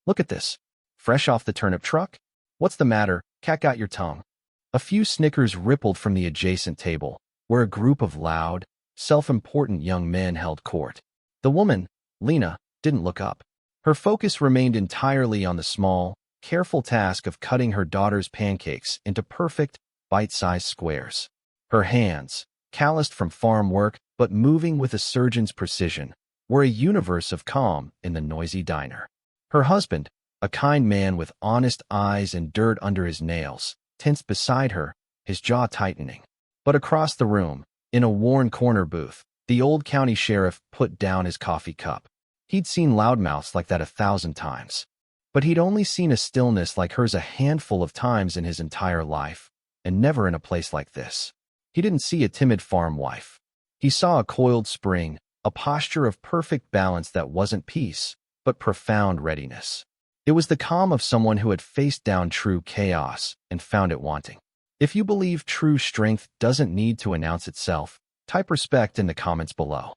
Look at this. Fresh off the turnip truck? What's the matter? Cat got your tongue. A few snickers rippled from the adjacent table, where a group of loud, self-important young men held court. The woman, Lena, didn't look up. Her focus remained entirely on the small, careful task of cutting her daughter's pancakes into perfect, bite-sized squares. Her hands, calloused from farm work but moving with a surgeon's precision, were a universe of calm in the noisy diner. Her husband, a kind man with honest eyes and dirt under his nails, tensed beside her, his jaw tightening. But across the room, in a worn corner booth, the old county sheriff put down his coffee cup. He'd seen loudmouths like that 1,000 times. But he'd only seen a stillness like hers a handful of times in his entire life, and never in a place like this. He didn't see a timid farm wife. He saw a coiled spring, a posture of perfect balance that wasn't peace, but profound readiness. It was the calm of someone who had faced down true chaos and found it wanting. If you believe true strength doesn't need to announce itself, type respect in the comments below.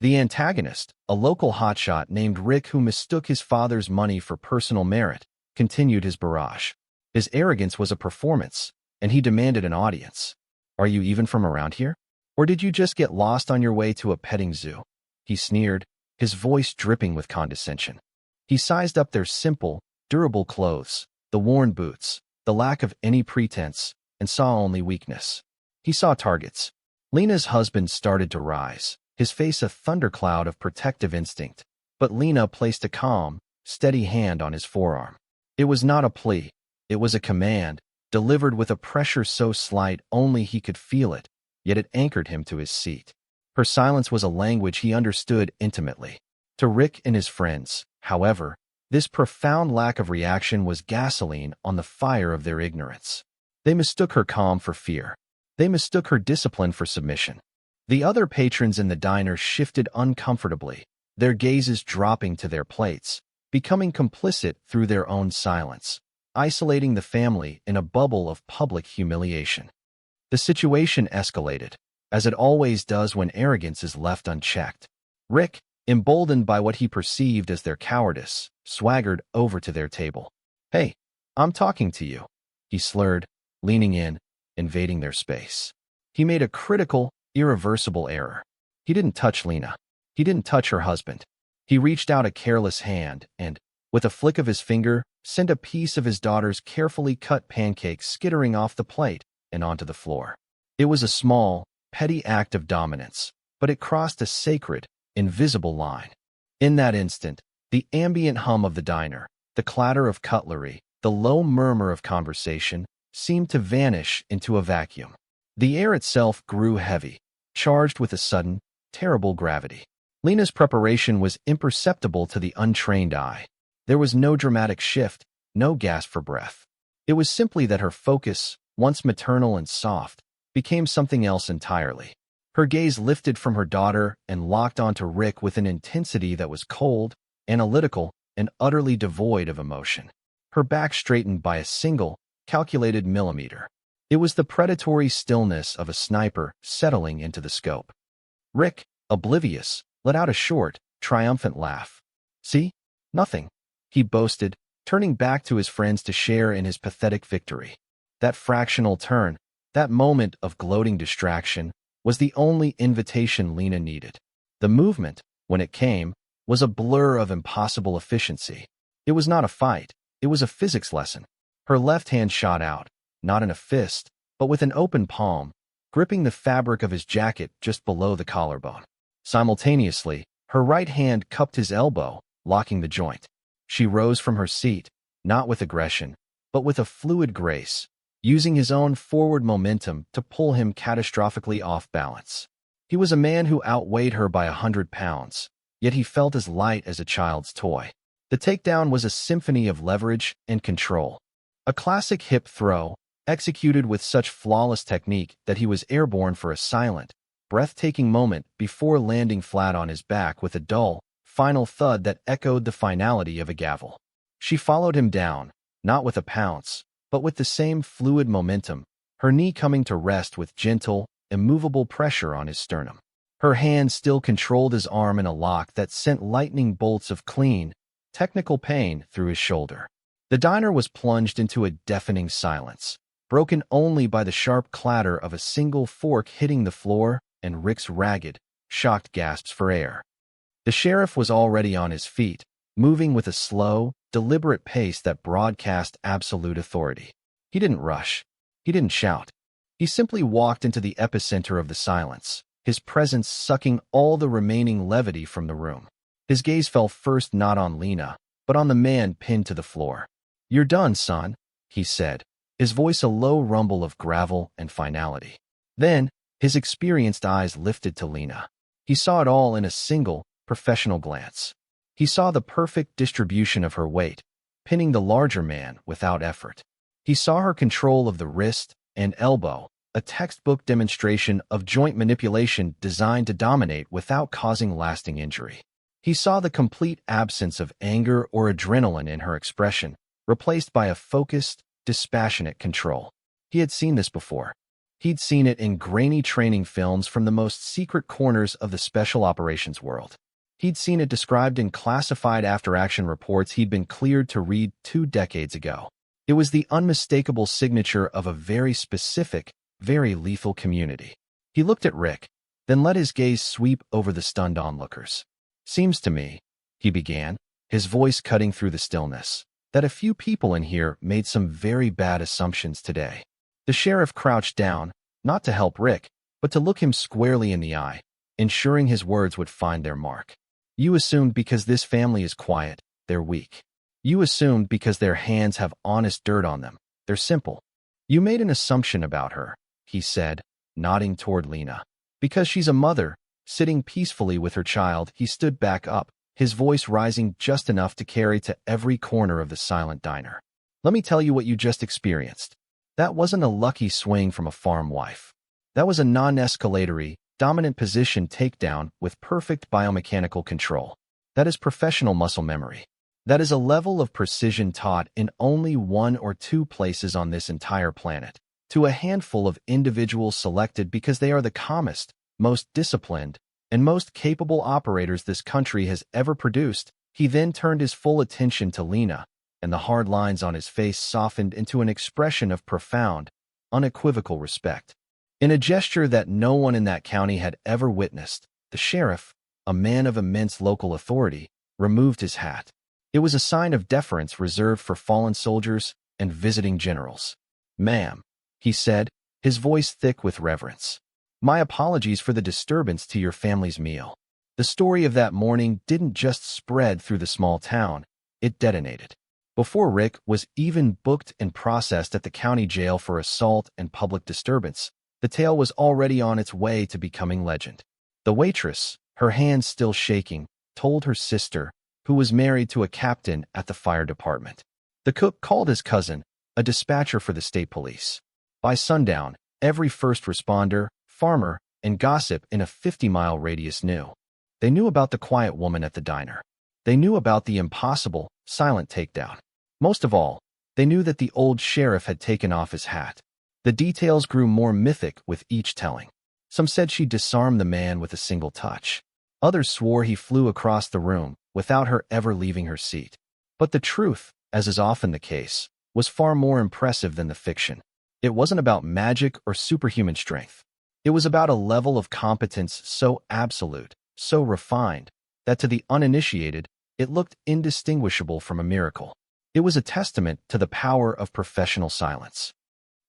The antagonist, a local hotshot named Rick who mistook his father's money for personal merit, continued his barrage. His arrogance was a performance, and he demanded an audience. Are you even from around here? Or did you just get lost on your way to a petting zoo? He sneered, his voice dripping with condescension. He sized up their simple, durable clothes, the worn boots, the lack of any pretense, and saw only weakness. He saw targets. Lena's husband started to rise, his face a thundercloud of protective instinct, but Lena placed a calm, steady hand on his forearm. It was not a plea, it was a command, delivered with a pressure so slight only he could feel it, yet it anchored him to his seat. Her silence was a language he understood intimately. To Rick and his friends, however, this profound lack of reaction was gasoline on the fire of their ignorance. They mistook her calm for fear. They mistook her discipline for submission. The other patrons in the diner shifted uncomfortably, their gazes dropping to their plates, becoming complicit through their own silence, isolating the family in a bubble of public humiliation. The situation escalated, as it always does when arrogance is left unchecked. Rick, emboldened by what he perceived as their cowardice, swaggered over to their table. "Hey, I'm talking to you," he slurred, leaning in, invading their space. He made a critical, irreversible error. He didn't touch Lena. He didn't touch her husband. He reached out a careless hand and, with a flick of his finger, sent a piece of his daughter's carefully cut pancakes skittering off the plate and onto the floor. It was a small, petty act of dominance, but it crossed a sacred, invisible line. In that instant, the ambient hum of the diner, the clatter of cutlery, the low murmur of conversation, seemed to vanish into a vacuum. The air itself grew heavy, charged with a sudden, terrible gravity. Lena's preparation was imperceptible to the untrained eye. There was no dramatic shift, no gasp for breath. It was simply that her focus, once maternal and soft, became something else entirely. Her gaze lifted from her daughter and locked onto Rick with an intensity that was cold, analytical, and utterly devoid of emotion. Her back straightened by a single, calculated millimeter. It was the predatory stillness of a sniper settling into the scope. Rick, oblivious, let out a short, triumphant laugh. "See? Nothing," he boasted, turning back to his friends to share in his pathetic victory. That fractional turn, that moment of gloating distraction, was the only invitation Lena needed. The movement, when it came, was a blur of impossible efficiency. It was not a fight, it was a physics lesson. Her left hand shot out, not in a fist, but with an open palm, gripping the fabric of his jacket just below the collarbone. Simultaneously, her right hand cupped his elbow, locking the joint. She rose from her seat, not with aggression, but with a fluid grace, using his own forward momentum to pull him catastrophically off balance. He was a man who outweighed her by 100 pounds, yet he felt as light as a child's toy. The takedown was a symphony of leverage and control. A classic hip throw, executed with such flawless technique that he was airborne for a silent, breathtaking moment before landing flat on his back with a dull, final thud that echoed the finality of a gavel. She followed him down, not with a pounce, but with the same fluid momentum, her knee coming to rest with gentle, immovable pressure on his sternum. Her hand still controlled his arm in a lock that sent lightning bolts of clean, technical pain through his shoulder. The diner was plunged into a deafening silence, broken only by the sharp clatter of a single fork hitting the floor and Rick's ragged, shocked gasps for air. The sheriff was already on his feet, moving with a slow, deliberate pace that broadcast absolute authority. He didn't rush. He didn't shout. He simply walked into the epicenter of the silence, his presence sucking all the remaining levity from the room. His gaze fell first not on Lena, but on the man pinned to the floor. "You're done, son," he said, his voice a low rumble of gravel and finality. Then, his experienced eyes lifted to Lena. He saw it all in a single, professional glance. He saw the perfect distribution of her weight, pinning the larger man without effort. He saw her control of the wrist and elbow, a textbook demonstration of joint manipulation designed to dominate without causing lasting injury. He saw the complete absence of anger or adrenaline in her expression, replaced by a focused, dispassionate control. He had seen this before. He'd seen it in grainy training films from the most secret corners of the special operations world. He'd seen it described in classified after-action reports he'd been cleared to read 2 decades ago. It was the unmistakable signature of a very specific, very lethal community. He looked at Rick, then let his gaze sweep over the stunned onlookers. "Seems to me," he began, his voice cutting through the stillness, "that a few people in here made some very bad assumptions today." The sheriff crouched down, not to help Rick, but to look him squarely in the eye, ensuring his words would find their mark. "You assumed because this family is quiet, they're weak. You assumed because their hands have honest dirt on them, they're simple. You made an assumption about her," he said, nodding toward Lena. "Because she's a mother, sitting peacefully with her child." He stood back up, his voice rising just enough to carry to every corner of the silent diner. "Let me tell you what you just experienced. That wasn't a lucky swing from a farm wife. That was a non-escalatory, dominant position takedown with perfect biomechanical control. That is professional muscle memory. That is a level of precision taught in only 1 or 2 places on this entire planet, to a handful of individuals selected because they are the calmest, most disciplined, and most capable operators this country has ever produced." He then turned his full attention to Lena, and the hard lines on his face softened into an expression of profound, unequivocal respect. In a gesture that no one in that county had ever witnessed, the sheriff, a man of immense local authority, removed his hat. It was a sign of deference reserved for fallen soldiers and visiting generals. "Ma'am," he said, his voice thick with reverence. "My apologies for the disturbance to your family's meal." The story of that morning didn't just spread through the small town, it detonated. Before Rick was even booked and processed at the county jail for assault and public disturbance, the tale was already on its way to becoming legend. The waitress, her hands still shaking, told her sister, who was married to a captain at the fire department. The cook called his cousin, a dispatcher for the state police. By sundown, every first responder, farmer, and gossip in a 50-mile radius knew. They knew about the quiet woman at the diner. They knew about the impossible, silent takedown. Most of all, they knew that the old sheriff had taken off his hat. The details grew more mythic with each telling. Some said she disarmed the man with a single touch. Others swore he flew across the room, without her ever leaving her seat. But the truth, as is often the case, was far more impressive than the fiction. It wasn't about magic or superhuman strength. It was about a level of competence so absolute, so refined, that to the uninitiated, it looked indistinguishable from a miracle. It was a testament to the power of professional silence.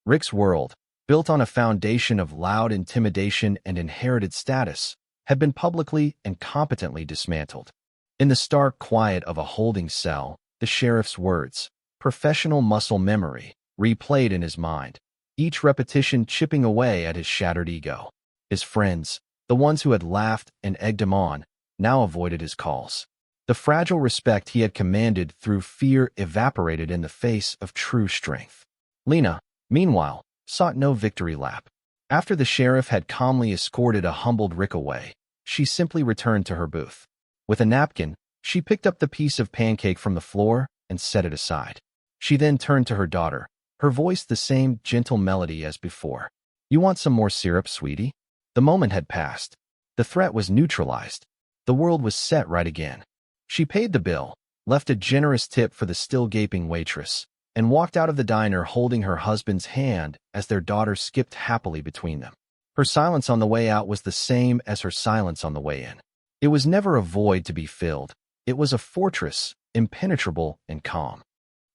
Rick's world, built on a foundation of loud intimidation and inherited status, had been publicly and competently dismantled. In the stark quiet of a holding cell, the sheriff's words, professional muscle memory, replayed in his mind, each repetition chipping away at his shattered ego. His friends, the ones who had laughed and egged him on, now avoided his calls. The fragile respect he had commanded through fear evaporated in the face of true strength. Lena, meanwhile, sought no victory lap. After the sheriff had calmly escorted a humbled Rick away, she simply returned to her booth. With a napkin, she picked up the piece of pancake from the floor and set it aside. She then turned to her daughter, her voice the same gentle melody as before. "You want some more syrup, sweetie?" The moment had passed. The threat was neutralized. The world was set right again. She paid the bill, left a generous tip for the still gaping waitress, and walked out of the diner holding her husband's hand as their daughter skipped happily between them. Her silence on the way out was the same as her silence on the way in. It was never a void to be filled. It was a fortress, impenetrable and calm.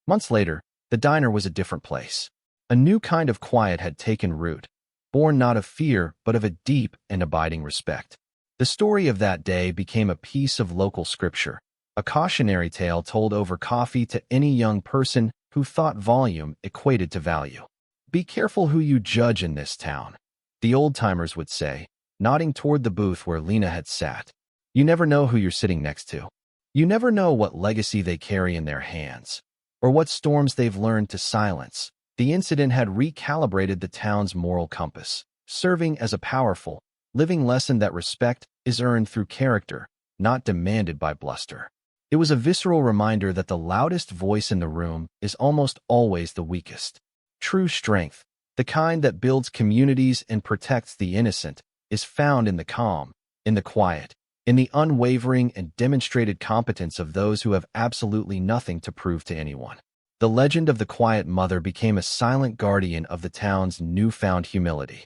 Months later, the diner was a different place. A new kind of quiet had taken root, born not of fear but of a deep and abiding respect. The story of that day became a piece of local scripture, a cautionary tale told over coffee to any young person who thought volume equated to value. Be careful who you judge in this town, the old-timers would say, nodding toward the booth where Lena had sat. You never know who you're sitting next to. You never know what legacy they carry in their hands, or what storms they've learned to silence. The incident had recalibrated the town's moral compass, serving as a powerful, living lesson that respect is earned through character, not demanded by bluster. It was a visceral reminder that the loudest voice in the room is almost always the weakest. True strength, the kind that builds communities and protects the innocent, is found in the calm, in the quiet, in the unwavering and demonstrated competence of those who have absolutely nothing to prove to anyone. The legend of the quiet mother became a silent guardian of the town's newfound humility.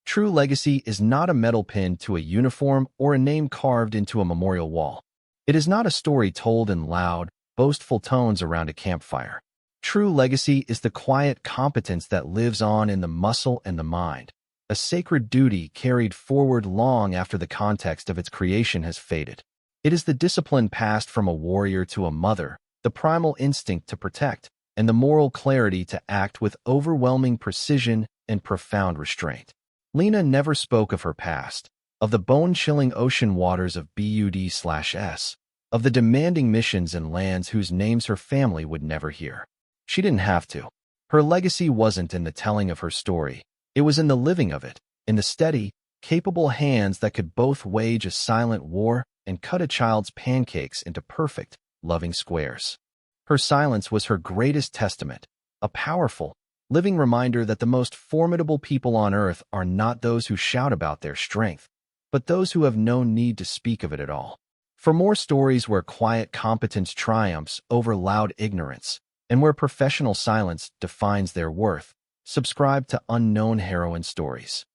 True legacy is not a metal pinned to a uniform or a name carved into a memorial wall. It is not a story told in loud, boastful tones around a campfire. True legacy is the quiet competence that lives on in the muscle and the mind, a sacred duty carried forward long after the context of its creation has faded. It is the discipline passed from a warrior to a mother, the primal instinct to protect, and the moral clarity to act with overwhelming precision and profound restraint. Lena never spoke of her past, of the bone-chilling ocean waters of Bud/S, of the demanding missions and lands whose names her family would never hear. She didn't have to. Her legacy wasn't in the telling of her story. It was in the living of it, in the steady, capable hands that could both wage a silent war and cut a child's pancakes into perfect, loving squares. Her silence was her greatest testament, a powerful, living reminder that the most formidable people on earth are not those who shout about their strength, but those who have no need to speak of it at all. For more stories where quiet competence triumphs over loud ignorance, and where professional silence defines their worth, subscribe to Unknown Heroine Stories.